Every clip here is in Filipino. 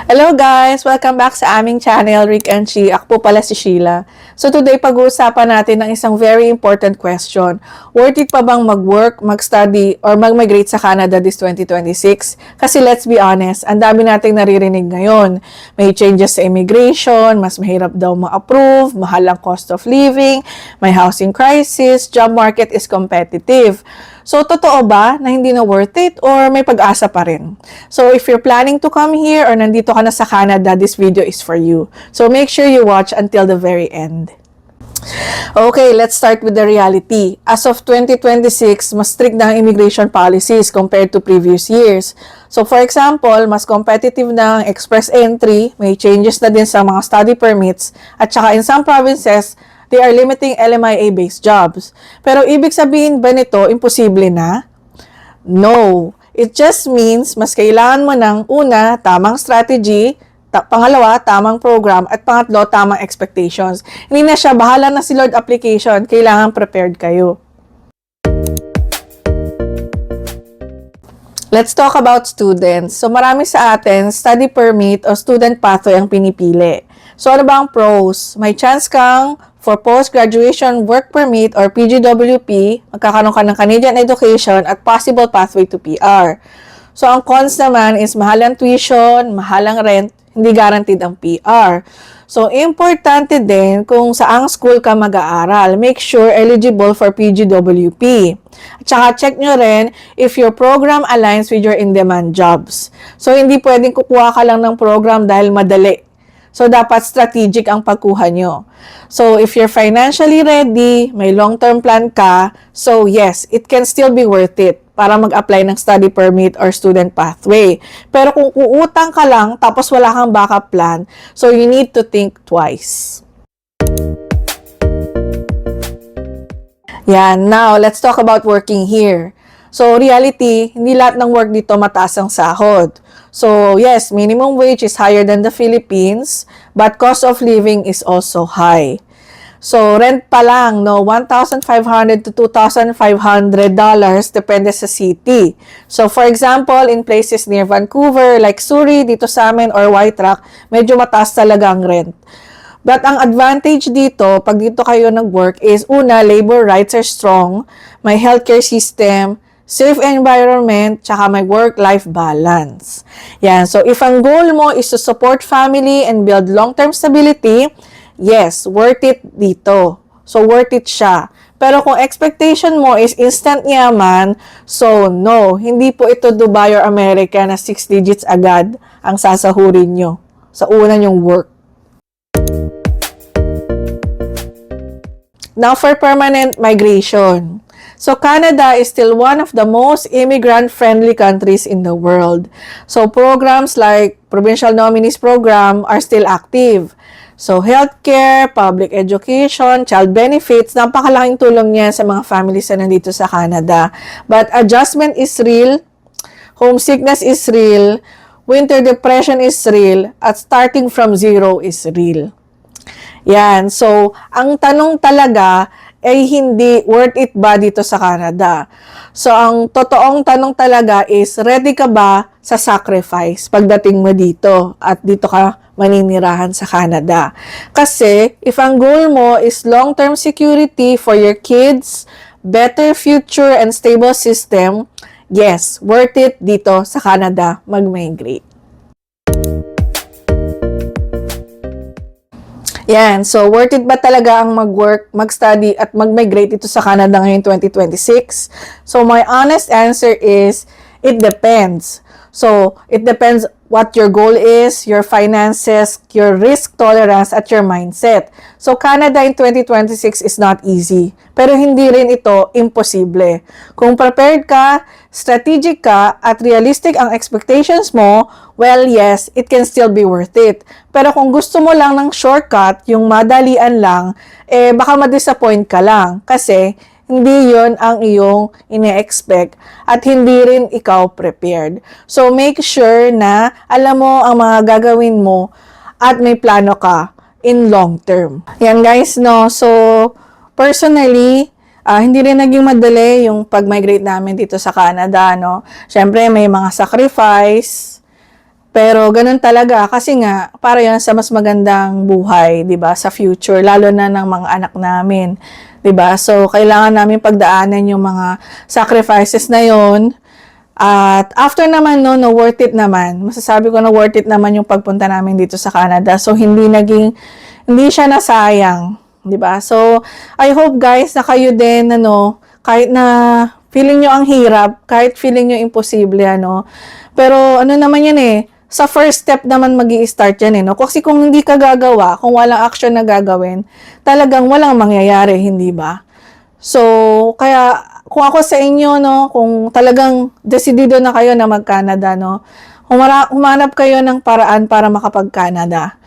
Hello guys! Welcome back sa aming channel, Rick and Chi. Ako po pala si Sheila. So today, pag-uusapan natin ng isang very important question. Worth it pa bang mag-work, mag-study, or mag-migrate sa Canada this 2026? Kasi let's be honest, ang dami nating naririnig ngayon. May changes sa immigration, mas mahirap daw ma-approve, mahal ang cost of living, may housing crisis, job market is competitive. So, totoo ba na hindi na worth it or may pag-asa pa rin? So, if you're planning to come here or nandito ka na sa Canada, this video is for you. So, make sure you watch until the very end. Okay, let's start with the reality. As of 2026, mas strict na ang immigration policies compared to previous years. So, for example, mas competitive na ang express entry, may changes na din sa mga study permits, at saka in some provinces, they are limiting LMIA-based jobs. Pero ibig sabihin ba nito, imposible na? No. It just means, mas kailangan mo ng una, tamang strategy, pangalawa, tamang program, at pangatlo, tamang expectations. Hindi na siya, bahala na si Lord application, kailangan prepared kayo. Let's talk about students. So, marami sa atin, study permit o student pathway ang pinipili. So, ano ba ang pros? May chance kang for post-graduation work permit or PGWP, magkakaroon ka ng Canadian education at possible pathway to PR. So, ang cons naman is mahal ang tuition, mahal ang rent, hindi guaranteed ang PR. So, importante din kung saang school ka mag-aaral. Make sure eligible for PGWP. At saka check nyo rin if your program aligns with your in-demand jobs. So, hindi pwedeng kukuha ka lang ng program dahil madali. So, dapat strategic ang pagkuha nyo. So, if you're financially ready, may long-term plan ka, so yes, it can still be worth it para mag-apply ng study permit or student pathway. Pero kung uutang ka lang, tapos wala kang backup plan, so you need to think twice. Yan. Now, let's talk about working here. So, reality, hindi lahat ng work dito mataas ang sahod. So, yes, minimum wage is higher than the Philippines, but cost of living is also high. So, rent pa lang, no, $1,500 to $2,500 depende sa city. So, for example, in places near Vancouver, like Surrey, dito sa amin, or White Rock, medyo mataas talaga ang rent. But ang advantage dito, pag dito kayo nag-work, is una, labor rights are strong, may healthcare system, safe environment, tsaka may work-life balance. Yan. So, if ang goal mo is to support family and build long-term stability, yes, worth it dito. So, worth it siya. Pero kung expectation mo is instant yaman, so no, hindi po ito Dubai or America na 6 digits agad ang sasahurin nyo sa una nyong work. Now, for permanent migration. So, Canada is still one of the most immigrant-friendly countries in the world. So, programs like Provincial Nominees Program are still active. So, healthcare, public education, child benefits, napakalaking tulong niya sa mga families na nandito sa Canada. But adjustment is real, homesickness is real, winter depression is real, at starting from zero is real. Yan. So, ang tanong talaga ay hindi worth it ba dito sa Canada. So, ang totoong tanong talaga is, ready ka ba sa sacrifice pagdating mo dito at dito ka maninirahan sa Canada? Kasi, if ang goal mo is long-term security for your kids, better future and stable system, yes, worth it dito sa Canada mag-migrate. Yan. So, worth it ba talaga ang mag-work, mag-study, at mag-migrate dito sa Canada ngayon 2026? So, my honest answer is, it depends. So, it depends what your goal is, your finances, your risk tolerance, at your mindset. So, Canada in 2026 is not easy. Pero hindi rin ito imposible. Kung prepared ka, strategic ka, at realistic ang expectations mo, well, yes, it can still be worth it. Pero kung gusto mo lang ng shortcut, yung madalian lang, baka ma-disappoint ka lang. Kasi, hindi yon ang iyong ine-expect at hindi rin ikaw prepared. So, make sure na alam mo ang mga gagawin mo at may plano ka in long term. Yan guys, no? So, personally, hindi rin naging madali yung pag-migrate namin dito sa Canada, no? Siyempre, may mga sacrifice, Pero ganun talaga kasi nga para 'yan sa mas magandang buhay, 'di ba, sa future lalo na ng mga anak namin, 'di ba? So kailangan namin pagdaanan yung mga sacrifices na 'yon. At after naman no worth it naman. Masasabi ko na worth it naman yung pagpunta namin dito sa Canada. So hindi siya nasayang, 'di ba? So I hope guys na kayo din kahit na feeling nyo ang hirap, kahit feeling nyo imposible pero ano naman yan sa first step naman magi-start yan Kasi kung hindi ka gagawa, kung walang action na gagawin, talagang walang mangyayari, hindi ba? So, kaya kung ako sa inyo, kung talagang desidido na kayo na mag-Canada, humanap kayo ng paraan para makapag-Canada.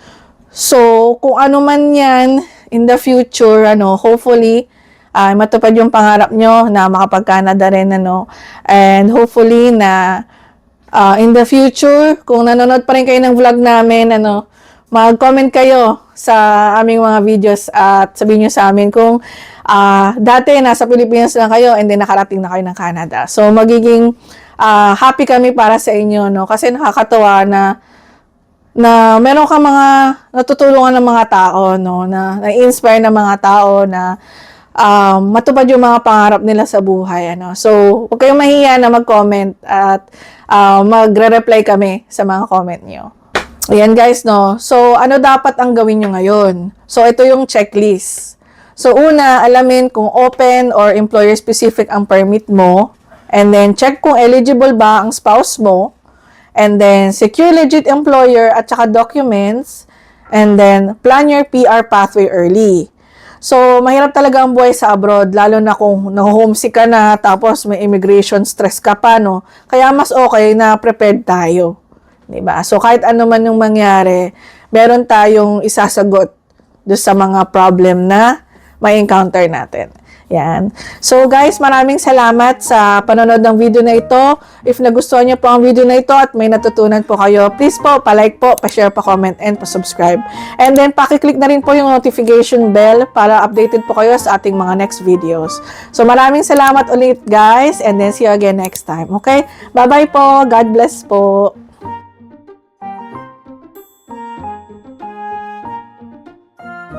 So, kung ano man yan, in the future, hopefully, matupad yung pangarap nyo na makapag-Canada rin, and hopefully na in the future, kung nanonood pa rin kayo ng vlog namin, mag-comment kayo sa aming mga videos at sabihin nyo sa amin kung dati nasa Pilipinas lang kayo and then nakarating na kayo ng Canada. So, magiging happy kami para sa inyo, kasi nakakatawa na meron kang mga natutulungan ng mga tao, na-inspire ng mga tao na matupad yung mga pangarap nila sa buhay, So, huwag kayong mahiya na mag-comment at magre-reply kami sa mga comment nyo. Ayan guys, So, ano dapat ang gawin nyo ngayon? So, ito yung checklist. So, una, alamin kung open or employer-specific ang permit mo. And then, check kung eligible ba ang spouse mo. And then, secure legit employer at saka documents. And then, plan your PR pathway early. So, mahirap talaga ang buhay sa abroad, lalo na kung na-homesick ka na, tapos may immigration stress ka pa, Kaya mas okay na prepared tayo. Diba? So, kahit ano man yung mangyari, meron tayong isasagot doon sa mga problem na may encounter natin. Yan. So guys, maraming salamat sa panonood ng video na ito. If nagustuhan niyo po ang video na ito at may natutunan po kayo, please po, pa-like po, pa-share, pa-comment, and pa-subscribe. And then, pakiclick na rin po yung notification bell para updated po kayo sa ating mga next videos. So maraming salamat ulit guys, and then see you again next time. Okay? Bye-bye po. God bless po.